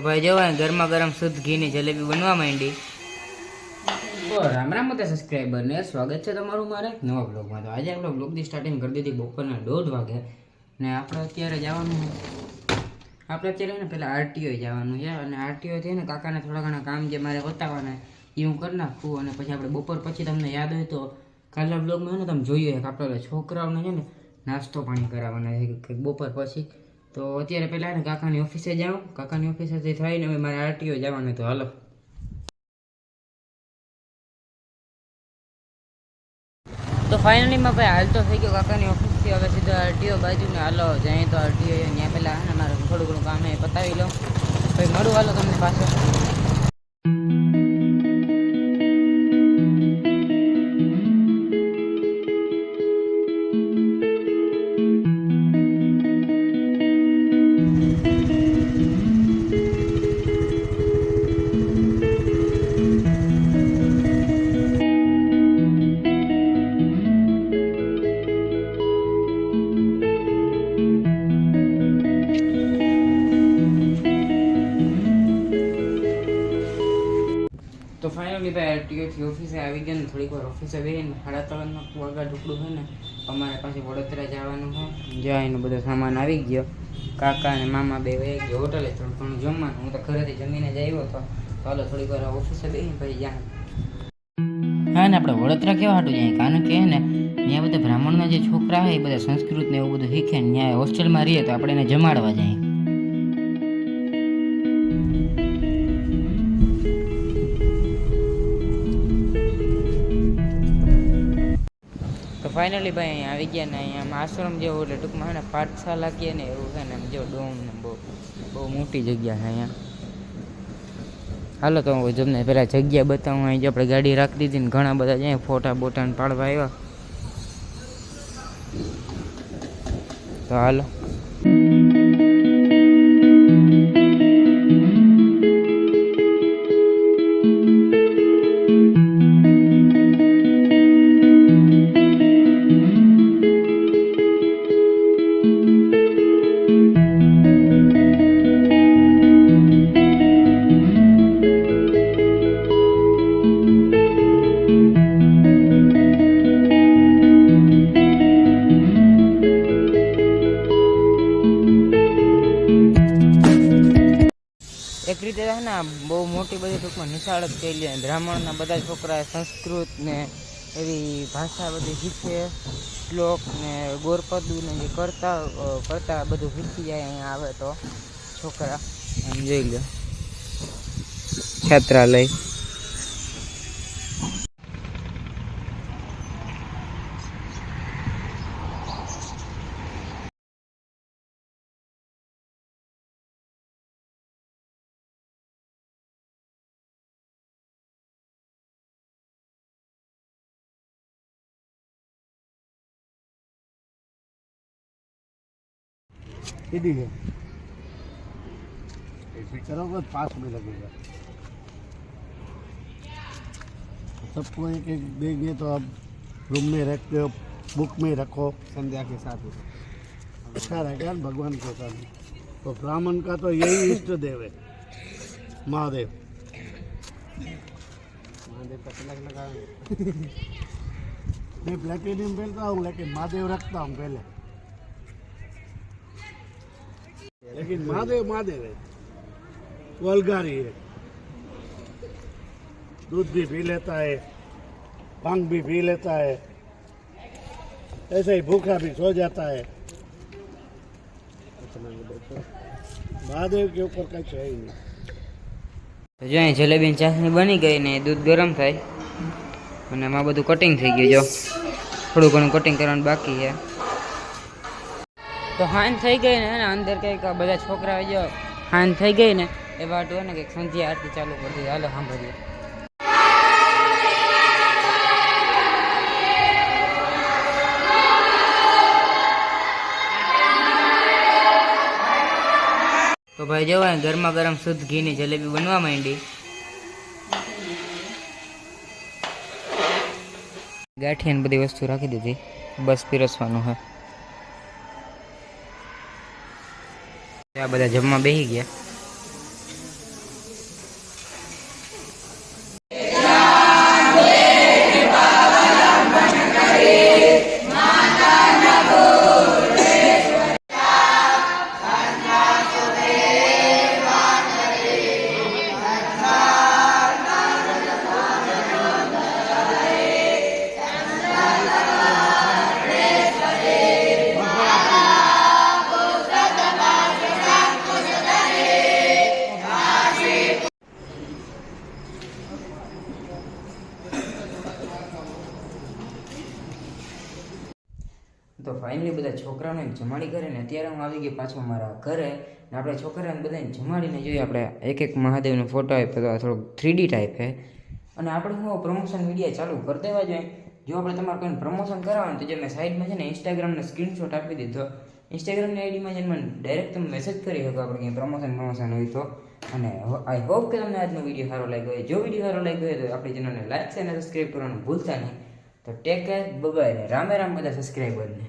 ભાઈ જવાય ગરમા ગરમ શુદ્ધ ઘીની જલેબી બનવા માંડી. તો રામ રામ બધા સબસ્ક્રાઈબર ને સ્વાગત છે તમારું મારે નવા બ્લોગમાં. તો આજે આપણે બ્લોગની સ્ટાર્ટિંગ કરી દીધી બપોરના 1:30 વાગે ને આપણે અત્યારે જવાનું ને પહેલાં આરટીઓ જવાનું છે અને આરટીઓ થઈને કાકાને થોડા ઘણા કામ જે મારે બતાવવાના એ હું કરી નાખું અને પછી આપણે બપોર પછી તમને યાદ હોય તો કાલના બ્લોગમાં ને તમે જોયું કે આપણે છોકરાઓને છે ને નાસ્તો પાણી કરાવવાના છે બપોર પછી. તો અત્યારે પહેલાં ને કાકાની ઓફિસે જાઉં, કાકાની ઓફિસેથી થઈને હવે મારે આરટીઓ જવાનું. તો હાલો. તો ફાઇનલીમાં ભાઈ હાલ તો થઈ ગયો કાકાની ઓફિસથી, હવે સીધો આરટીઓ બાજુને હાલો જાય. તો આરટીઓ ત્યાં પહેલાં ને મારે થોડું ઘણું કામ એ પતાવી લઉં ભાઈ મળું હાલો તમને પાછળ. તો ફાઇનલી ભાઈ આરટીઓથી ઓફિસે આવી ગયા ને થોડીક વાર ઓફિસે બેસીને 3:30 વાગ્યા ઢુકડું છે ને અમારે પાસે વડોદરા જવાનું હોય. જ્યાં એનો બધો સામાન આવી ગયો. કાકા અને મામા બે વહી ગયો હોટલે થોડું ઘણું જમવાનું. હું તો ઘરેથી જમીને જ આવ્યો હતો. તો હાલો થોડીક વાર ઓફિસે બેસીને ભાઈ જ્યાં હા ને આપણે વડોદરા કેવા હાટું જાય કારણ કે ને ત્યાં બધા બ્રાહ્મણના જે છોકરા હોય એ બધા સંસ્કૃત ને એવું બધું શીખે ને ત્યાં હોસ્ટેલમાં રહીએ તો આપણે એને જમાડવા જાય. તો ફાઇનલી ભાઈ અહીંયા આવી ગયા ને અહીંયા આશ્રમ જેવું એટલે ટૂંકમાં છે ને પાઠશાલા કહે ને એવું છે ને જો ડોમ ને બહુ મોટી જગ્યા છે અહીંયા. હાલો તો હું તમને પહેલાં જગ્યા બતાવું. અહીં જો આપણે ગાડી રાખી દીધી ને ઘણા બધા જાય ફોટા બોટા પાડવા આવ્યા. તો હાલો એક રીતે છે ને બહુ મોટી બધી ટૂંકમાં નિશાળ જ કહી લે. બ્રાહ્મણના બધા છોકરા સંસ્કૃત ને એવી ભાષા બધી શીખે, શ્લોક ને ગોરપદું ને જે કરતા બધું શીખી જાય. અહીંયા આવે તો છોકરા એમ જોઈ લો છાત્રાલય. सीधी है ऐसे करोगे 5 में लगेगा. सबको एक एक देंगे तो आप रूम में रखते हो, बुक में रखो संध्या के साथ. अच्छा रहेगा भगवान के साथ. तो ब्राह्मण का तो यही इष्ट देव है महादेव. महादेव का तिलक लगा मैं प्लेटिनियम पहनता हूँ लेकिन महादेव रखता हूँ पहले. लेकिन महादेव महादेव है, वलगारी है. दूध भी पी लेता है, भांग भी पी लेता है, ऐसे ही भूखा भी सो जाता है. महादेव के ऊपर कुछ है ही नहीं. તો જો અહીં જલેબીની ચાસણી બની ગઈ ને દૂધ ગરમ થાય અને એમાં બધું કટિંગ થઈ ગયું. જો થોડું ઘણું કટિંગ કરવાનું બાકી છે. તો હાન થઈ ગઈ ને અંદર કંઈક બધા છોકરા જો હાન થઈ ગઈ ને એ વાટું ને કંઈક સંધ્યા આરતી ચાલુ કરી દીધી. હાલો સાંભળીએ. તો ભાઈ જવાય ગરમા ગરમ શુદ્ધ ઘીની જલેબી બનવા માંડી. ગાંઠિયાની બધી વસ્તુ રાખી દીધી, બસ પીરસવાનું છે. આ બધા જમવા બેસી ગયા. તો ફાઇનલી બધા છોકરાઓને જમાડી કરે ને અત્યારે હું આવી ગયો પાછો મારા ઘરે ને આપણે છોકરાને બધાને જમાડીને જોઈએ આપણે એક મહાદેવનો ફોટો આપ્યો તો થોડોક 3D ટાઈપ છે અને આપણે હું પ્રમોશન વિડીયો ચાલુ કરી દેવા જોઈએ જો આપણે તમારે કોઈને પ્રમોશન કરાવવાનું તો જે મેં સાઈડમાં છે ને ઇન્સ્ટાગ્રામનો સ્ક્રીનશોટ આપી દીધો ઇન્સ્ટાગ્રામની આઈડીમાં જઈને મને ડાયરેક્ટ તમે મેસેજ કરી શકો આપણે કંઈ પ્રમોશન હોય તો અને આઈ હોપ કે તમને આજનો વિડીયો સારો લાગ્યો હોય જો વિડીયો સારો લાગ્યો હોય તો આપણી ચેનલને લાઈક અને સબસ્ક્રાઈબ કરવાનું ભૂલતા નહીં તો ટેક કેર બાય રામે રામ બધા સબસ્ક્રાઈબરને